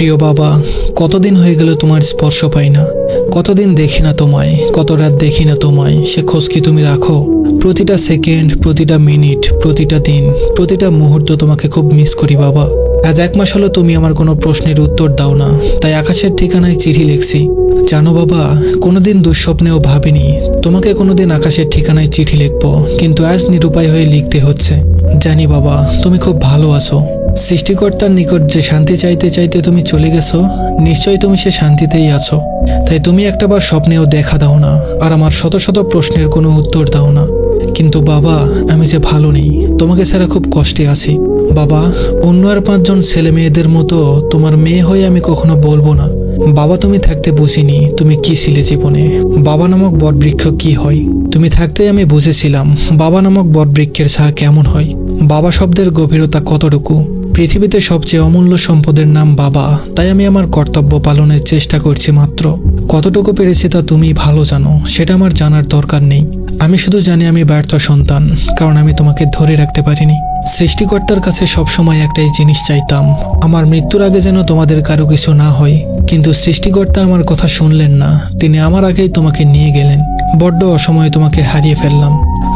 প্রিয় বাবা, কতদিন হয়ে গেল তোমার স্পর্শ পাই না, কতদিন দেখি না তোমায়, কত রাত দেখি না তোমায়, সে খোঁজ কি তুমি রাখো? প্রতিটা সেকেন্ড, প্রতিটা মিনিট, প্রতিটা দিন, প্রতিটা মুহূর্ত তোমাকে খুব মিস করি বাবা। আজ 1 মাস হলো তুমি আমার কোনো প্রশ্নের উত্তর দাও না, তাই আকাশের ঠিকানায় চিঠি লিখছি। জানো বাবা, কোনোদিন দুঃস্বপ্নেও ভাবিনি তোমাকে কোনোদিন আকাশের ঠিকানায় চিঠি লিখবো, কিন্তু আজ নিরুপায় হয়ে লিখতে হচ্ছে। জানি বাবা, তুমি খুব ভালো আছো। সৃষ্টিকর্তার নিকট যে শান্তি চাইতে চাইতে তুমি চলে গেছো, নিশ্চয়ই তুমি সে শান্তিতেই আছো। তাই তুমি একটাবার স্বপ্নেও দেখা দাও না, আর আমার শত শত প্রশ্নের কোনো উত্তর দাও না। কিন্তু বাবা, আমি যে ভালো নেই, তোমাকে ছাড়া খুব কষ্টে আছি বাবা। অন্য আর 5 জন ছেলে মেয়েদের মতো তোমার মেয়ে হয়ে আমি কখনো বলবো না বাবা তুমি থাকতে বুঝিনি তুমি কি ছিলে জীবনে, বাবা নামক বটবৃক্ষ কি হয়। তুমি থাকতেই আমি বুঝেছিলাম বাবা নামক বটবৃক্ষের ছায়া কেমন হয়, বাবা শব্দের গভীরতা কতটুকু। পৃথিবীতে সবচেয়ে অমূল্য সম্পদের নাম বাবা, তাই আমি আমার কর্তব্য পালনের চেষ্টা করছি মাত্র। কতটুকু পেরেছি তা তুমি ভালো জানো, সেটা আমার জানার দরকার নেই। আমি শুধু জানি আমি ব্যর্থ সন্তান, কারণ আমি তোমাকে ধরে রাখতে পারিনি। সৃষ্টিকর্তার কাছে সবসময় একটাই জিনিস চাইতাম, আমার মৃত্যুর আগে যেন তোমাদের কারো কিছু না হয়। কিন্তু সৃষ্টিকর্তা আমার কথা শুনলেন না, তিনি আমার আগেই তোমাকে নিয়ে গেলেন। বড্ড অসময়ে তোমাকে হারিয়ে ফেললাম।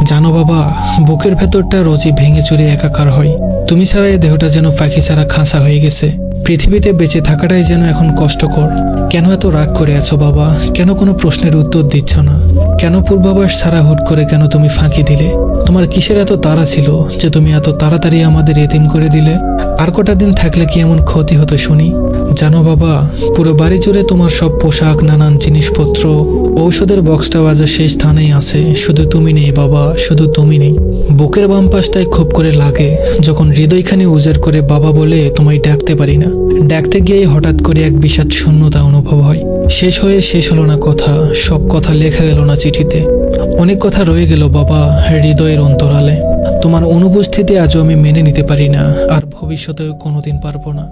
জানো বাবা, বুকের ভেতরটা রোজই ভেঙে চুরে একাকার হয়। তুমি ছাড়া এই দেহটা যেন পাখি ছাড়া খাঁচা হয়ে গেছে। পৃথিবীতে বেঁচে থাকাটাই যেন এখন কষ্টকর। কেন এত রাগ করে আছো বাবা? কেন কোনো প্রশ্নের উত্তর দিচ্ছ না? কেন পূর্বাভাস ছাড়া হুট করে কেন তুমি ফাঁকি দিলে? তোমার কিসের এত তাড়া ছিল যে তুমি এত তাড়াতাড়ি আমাদের এতিম করে দিলে? আর কটা দিন থাকলে কি এমন ক্ষতি হতো শুনি? জানো বাবা, পুরো বাড়ি জুড়ে তোমার সব পোশাক, নানান জিনিসপত্র, ঔষধের বক্সটাও আজ সেই স্থানেই আছে, শুধু তুমি নেই বাবা, শুধু তুমি নেই। বুকের বাম পাশটায় খুব করে লাগে যখন হৃদয়খানি উজাড় করে বাবা বলে তোমায় ডাকতে পারি না। ডাকতে গিয়ে হঠাৎ করে এক বিষাদ শূন্যতা অনুভব হয়। শেষ হলো না কথা, সব কথা লেখা গেল না চিঠিতে। অনেক কথা রয়ে গেল বাবা হৃদয়ের অন্তরালে। তোমার অনুপস্থিতি আজও আমি মেনে নিতে পারি না, আর ভবিষ্যতেও কোনোদিন পারবো না।